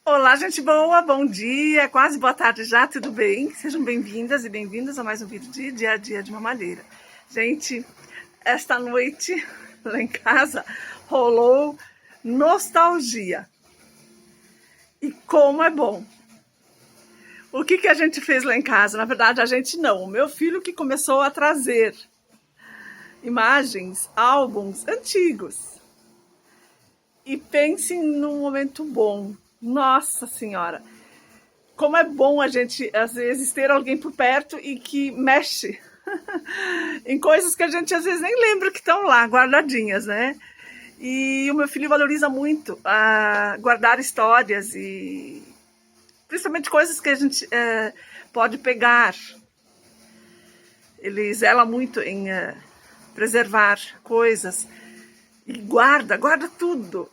Olá, gente boa, bom dia, quase boa tarde já, tudo bem? Sejam bem-vindas e bem-vindos a mais um vídeo de dia a dia de mamadeira. Gente, esta noite lá em casa rolou nostalgia. E como é bom! O que a gente fez lá em casa? Na verdade, a gente não, o meu filho que começou a trazer imagens, álbuns antigos. E pensem num momento bom. Nossa Senhora! Como é bom a gente, às vezes, ter alguém por perto e que mexe em coisas que a gente, às vezes, nem lembra que estão lá, guardadinhas, né? E o meu filho valoriza muito guardar histórias e principalmente coisas que a gente pode pegar. Ele zela muito em preservar coisas e guarda tudo.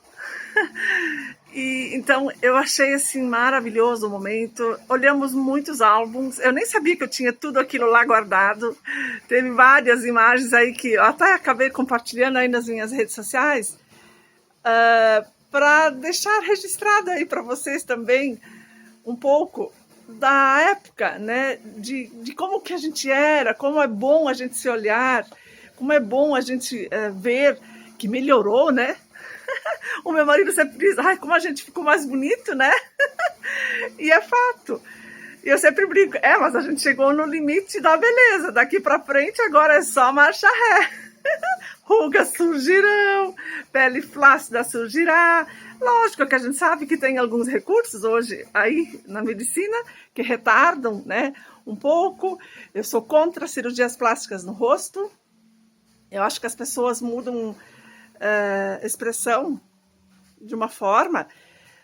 E então eu achei assim maravilhoso o momento. Olhamos muitos álbuns. Eu nem sabia que eu tinha tudo aquilo lá guardado. Teve várias imagens aí que eu até acabei compartilhando aí nas minhas redes sociais para deixar registrado aí para vocês também um pouco da época, né? De como que a gente era, como é bom a gente se olhar, como é bom a gente ver que melhorou, né? O meu marido sempre diz, ai, como a gente ficou mais bonito, né? E é fato. E eu sempre brinco, mas a gente chegou no limite da beleza. Daqui pra frente agora é só marcha ré. Rugas surgirão, pele flácida surgirá. Lógico que a gente sabe que tem alguns recursos hoje aí na medicina que retardam, né, um pouco. Eu sou contra cirurgias plásticas no rosto. Eu acho que as pessoas mudam expressão de uma forma,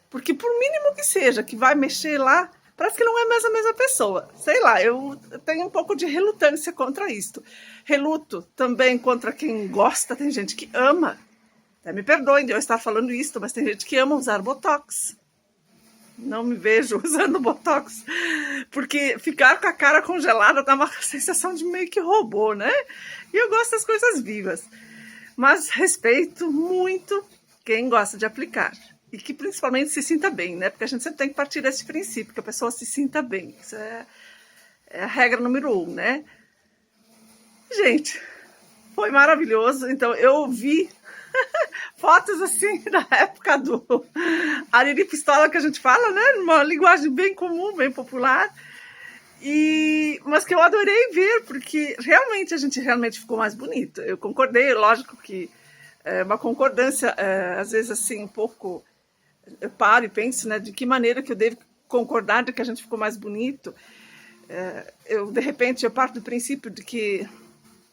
porque por mínimo que seja, que vai mexer lá, parece que não é mais a mesma pessoa. Sei lá, eu tenho um pouco de relutância contra isto. Reluto também contra quem gosta, tem gente que ama. Até me perdoem de eu estar falando isso, mas tem gente que ama usar Botox. Não me vejo usando Botox, porque ficar com a cara congelada dá uma sensação de meio que robô, né? E eu gosto das coisas vivas. Mas respeito muito quem gosta de aplicar. E que principalmente se sinta bem, né? Porque a gente sempre tem que partir desse princípio, que a pessoa se sinta bem. Isso é a regra número 1, né? Gente, foi maravilhoso. Então, eu vi fotos assim da época do Ariri Pistola, que a gente fala, né? Uma linguagem bem comum, bem popular. Mas que eu adorei ver, porque realmente a gente ficou mais bonito. Eu concordei, lógico que é uma concordância, às vezes assim, um pouco, eu paro e penso, né, de que maneira que eu devo concordar de que a gente ficou mais bonito. De repente, eu parto do princípio de que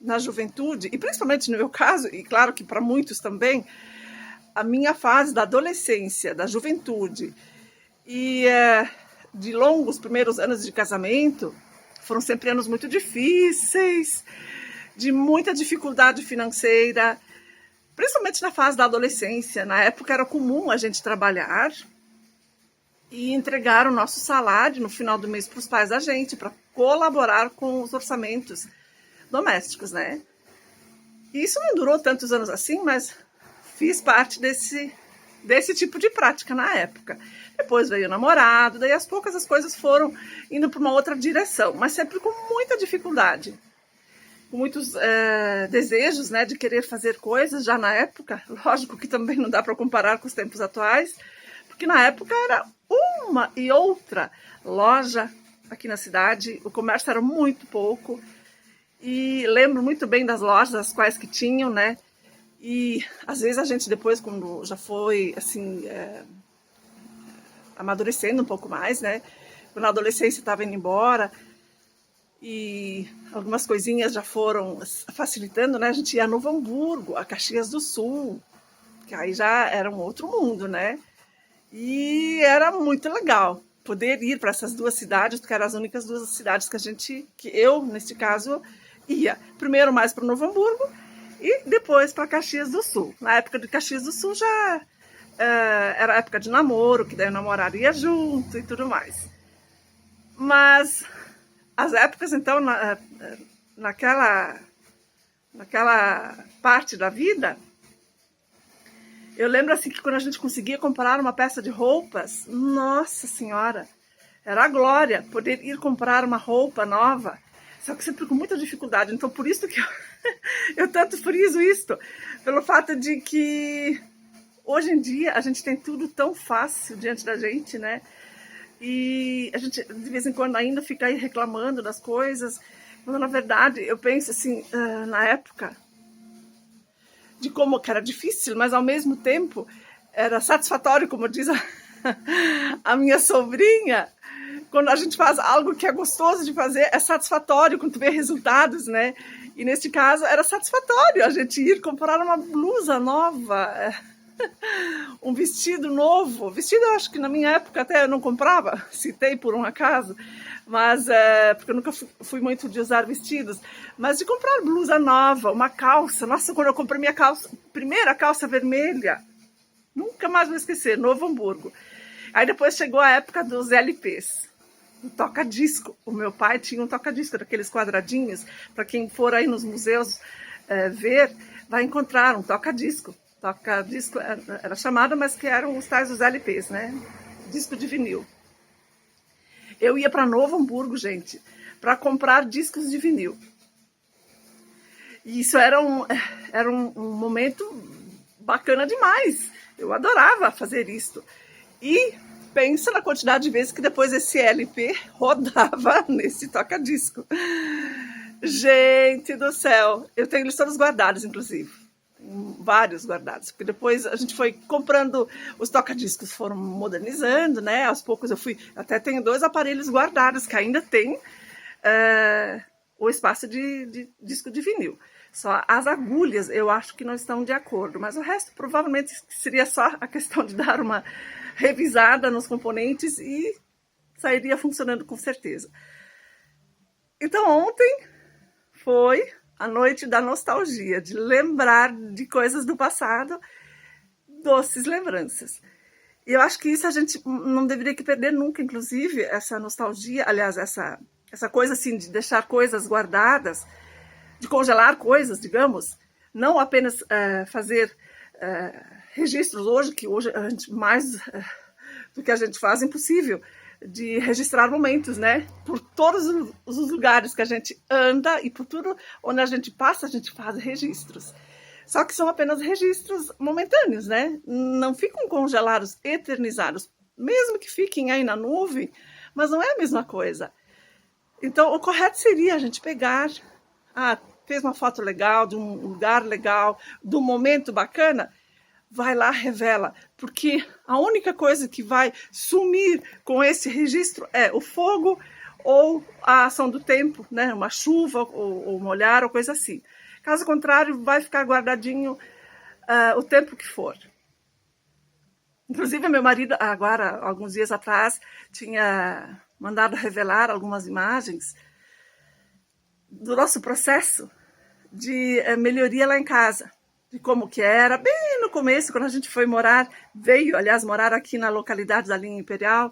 na juventude, e principalmente no meu caso, e claro que para muitos também, a minha fase da adolescência, da juventude e de longos primeiros anos de casamento foram sempre anos muito difíceis, de muita dificuldade financeira, principalmente na fase da adolescência. Na época era comum a gente trabalhar e entregar o nosso salário no final do mês para os pais da gente, para colaborar com os orçamentos domésticos, né? E isso não durou tantos anos assim, mas fiz parte desse tipo de prática na época. Depois veio o namorado, daí aos poucos as coisas foram indo para uma outra direção, mas sempre com muita dificuldade, com muitos desejos, né, de querer fazer coisas já na época. Lógico que também não dá para comparar com os tempos atuais, porque na época era uma e outra loja aqui na cidade, o comércio era muito pouco, e lembro muito bem das lojas, as quais que tinham, né, e às vezes a gente depois, quando já foi assim amadurecendo um pouco mais, né, quando a adolescência estava indo embora e algumas coisinhas já foram facilitando, né, a gente ia a Novo Hamburgo, a Caxias do Sul, que aí já era um outro mundo, né, e era muito legal poder ir para essas duas cidades, porque eram as únicas duas cidades que eu, neste caso, ia primeiro mais para Novo Hamburgo e depois para Caxias do Sul. Na época de Caxias do Sul já era época de namoro, que daí o namorado ia junto e tudo mais. Mas as épocas, então, naquela parte da vida, Eu lembro assim que quando a gente conseguia comprar uma peça de roupas, nossa senhora, era a glória poder ir comprar uma roupa nova, só que sempre com muita dificuldade. Então por isso que eu tanto friso isto, pelo fato de que hoje em dia a gente tem tudo tão fácil diante da gente, né? E a gente de vez em quando ainda fica aí reclamando das coisas, quando na verdade eu penso assim, na época, de como que era difícil, mas ao mesmo tempo era satisfatório, como diz a minha sobrinha. Quando a gente faz algo que é gostoso de fazer, é satisfatório quando tu vê resultados, né? E neste caso era satisfatório a gente ir comprar uma blusa nova, um vestido novo. Vestido eu acho que na minha época até eu não comprava, citei por um acaso, mas porque eu nunca fui muito de usar vestidos, mas de comprar blusa nova, uma calça. Nossa, quando eu comprei minha calça, primeira calça vermelha, nunca mais vou esquecer, Novo Hamburgo. Aí depois chegou a época dos LPs, do toca-disco. O meu pai tinha um toca-disco daqueles quadradinhos, para quem for aí nos museus ver, vai encontrar um toca-disco. Toca-disco era chamado, mas que eram os tais dos LPs, né? Disco de vinil. Eu ia para Novo Hamburgo, gente, para comprar discos de vinil. E isso era um momento bacana demais. Eu adorava fazer isso. E pensa na quantidade de vezes que depois esse LP rodava nesse toca-disco. Gente do céu, eu tenho eles todos guardados, inclusive. Vários guardados, porque depois a gente foi comprando, os toca-discos foram modernizando, né? Aos poucos até tenho 2 aparelhos guardados que ainda tem o espaço de disco de vinil. Só as agulhas eu acho que não estão de acordo, mas o resto provavelmente seria só a questão de dar uma revisada nos componentes e sairia funcionando com certeza. Então ontem foi a noite da nostalgia, de lembrar de coisas do passado, doces lembranças. E eu acho que isso a gente não deveria que perder nunca, inclusive, essa nostalgia, aliás, essa coisa assim de deixar coisas guardadas, de congelar coisas, digamos, não apenas fazer registros hoje, que hoje a gente, mais do que a gente faz, é impossível, de registrar momentos, né? Por todos os lugares que a gente anda e por tudo onde a gente passa, a gente faz registros. Só que são apenas registros momentâneos, né? Não ficam congelados, eternizados, mesmo que fiquem aí na nuvem, mas não é a mesma coisa. Então, o correto seria a gente pegar, fez uma foto legal, de um lugar legal, de um momento bacana, vai lá, revela, porque a única coisa que vai sumir com esse registro é o fogo ou a ação do tempo, né? Uma chuva ou molhar ou coisa assim. Caso contrário, vai ficar guardadinho o tempo que for. Inclusive, meu marido, agora, alguns dias atrás, tinha mandado revelar algumas imagens do nosso processo de melhoria lá em casa. De como que era, bem no começo, quando a gente foi morar, aliás, morar aqui na localidade da Linha Imperial,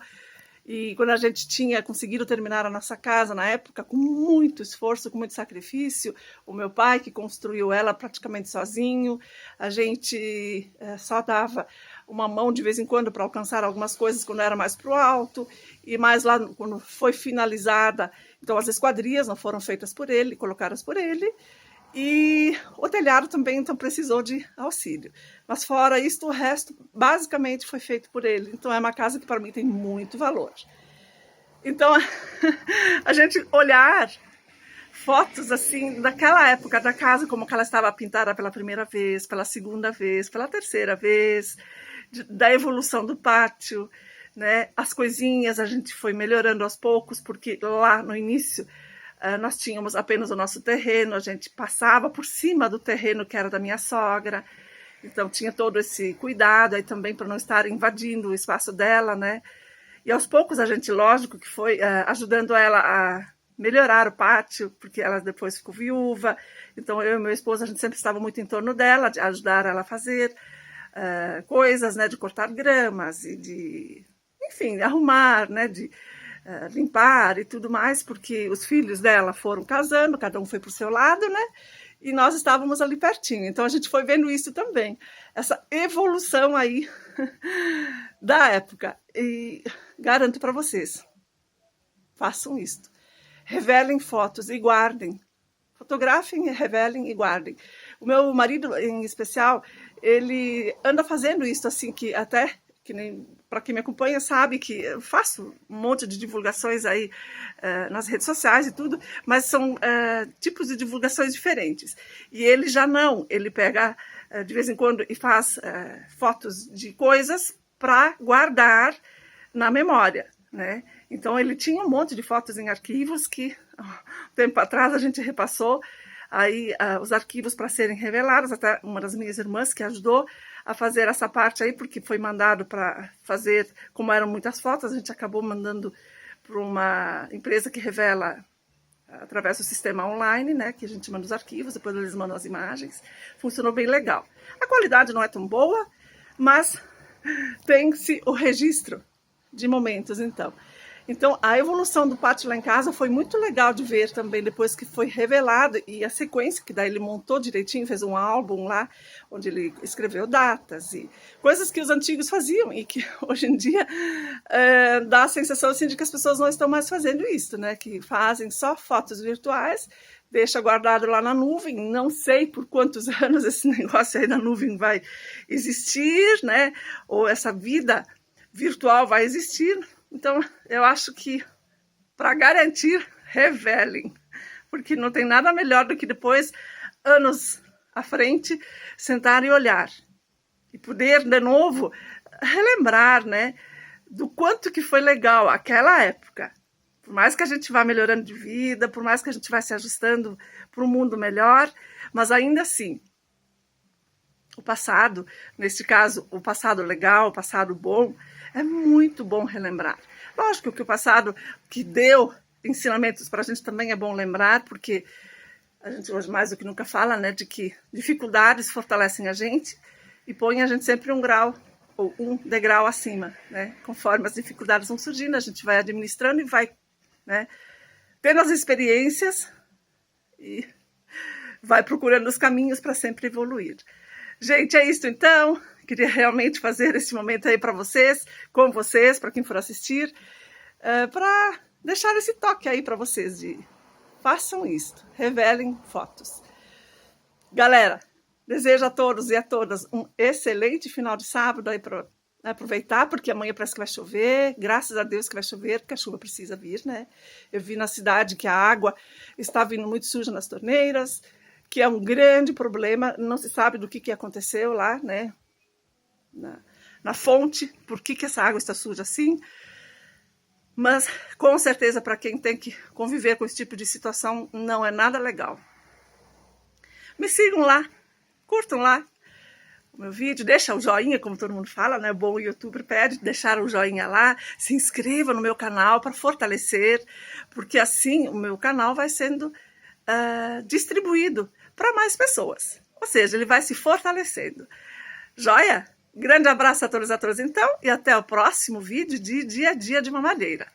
e quando a gente tinha conseguido terminar a nossa casa na época, com muito esforço, com muito sacrifício, o meu pai que construiu ela praticamente sozinho, a gente só dava uma mão de vez em quando para alcançar algumas coisas quando era mais para o alto, e mais lá, quando foi finalizada, então as esquadrias não foram feitas por ele, colocadas por ele, e o telhado também então precisou de auxílio. Mas fora isso, o resto basicamente foi feito por ele. Então é uma casa que para mim tem muito valor. Então a gente olhar fotos assim daquela época da casa, como que ela estava pintada pela primeira vez, pela segunda vez, pela terceira vez, da evolução do pátio, né? As coisinhas a gente foi melhorando aos poucos, porque lá no início nós tínhamos apenas o nosso terreno, a gente passava por cima do terreno que era da minha sogra, então tinha todo esse cuidado aí também para não estar invadindo o espaço dela, né? E aos poucos a gente, lógico, que foi ajudando ela a melhorar o pátio, porque ela depois ficou viúva, então eu e meu esposo, a gente sempre estava muito em torno dela, de ajudar ela a fazer coisas, né? De cortar gramas e de, enfim, arrumar, né? De limpar e tudo mais, porque os filhos dela foram casando, cada um foi para o seu lado, né? e nós estávamos ali pertinho. Então a gente foi vendo isso também, essa evolução aí da época. E garanto para vocês, façam isto. Revelem fotos e guardem. Fotografem, revelem e guardem. O meu marido, em especial, ele anda fazendo isso assim, que até, que nem para quem me acompanha sabe que eu faço um monte de divulgações aí nas redes sociais e tudo, mas são tipos de divulgações diferentes. E ele já não, ele pega de vez em quando e faz fotos de coisas para guardar na memória, né? Então ele tinha um monte de fotos em arquivos que tempo atrás a gente repassou aí os arquivos para serem revelados, até uma das minhas irmãs que ajudou a fazer essa parte aí, porque foi mandado para fazer, como eram muitas fotos, a gente acabou mandando para uma empresa que revela através do sistema online, né, que a gente manda os arquivos, depois eles mandam as imagens. Funcionou bem legal. A qualidade não é tão boa, mas tem-se o registro de momentos, então. Então, a evolução do pátio lá em casa foi muito legal de ver também, depois que foi revelado, e a sequência, que daí ele montou direitinho, fez um álbum lá, onde ele escreveu datas e coisas que os antigos faziam, e que hoje em dia dá a sensação assim, de que as pessoas não estão mais fazendo isso, né? Que fazem só fotos virtuais, deixa guardado lá na nuvem, não sei por quantos anos esse negócio aí na nuvem vai existir, né? Ou essa vida virtual vai existir. Então, eu acho que, para garantir, revelem, porque não tem nada melhor do que depois, anos à frente, sentar e olhar. E poder, de novo, relembrar, né, do quanto que foi legal aquela época. Por mais que a gente vá melhorando de vida, por mais que a gente vá se ajustando para um mundo melhor, mas ainda assim, o passado, neste caso, o passado legal, o passado bom, é muito bom relembrar. Lógico que o passado que deu ensinamentos para a gente também é bom lembrar, porque a gente hoje mais do que nunca fala, né, de que dificuldades fortalecem a gente e põem a gente sempre um grau ou um degrau acima, né? Conforme as dificuldades vão surgindo, a gente vai administrando e vai, né, tendo as experiências e vai procurando os caminhos para sempre evoluir. Gente, é isso então. Queria realmente fazer esse momento aí para vocês, com vocês, para quem for assistir, para deixar esse toque aí para vocês de façam isto, revelem fotos. Galera, desejo a todos e a todas um excelente final de sábado aí para aproveitar, porque amanhã parece que vai chover, graças a Deus que vai chover, porque a chuva precisa vir, né? Eu vi na cidade que a água está vindo muito suja nas torneiras, que é um grande problema, não se sabe do que aconteceu lá, né? Na fonte, por que essa água está suja assim, mas com certeza para quem tem que conviver com esse tipo de situação não é nada legal. Me sigam lá, curtam lá o meu vídeo, deixa o joinha, como todo mundo fala, né? Bom youtuber pede, deixar o joinha lá, se inscreva no meu canal para fortalecer, porque assim o meu canal vai sendo distribuído para mais pessoas, ou seja, ele vai se fortalecendo. Joia? Grande abraço a todos e a todas então, e até o próximo vídeo de Dia a Dia de Mamadeira.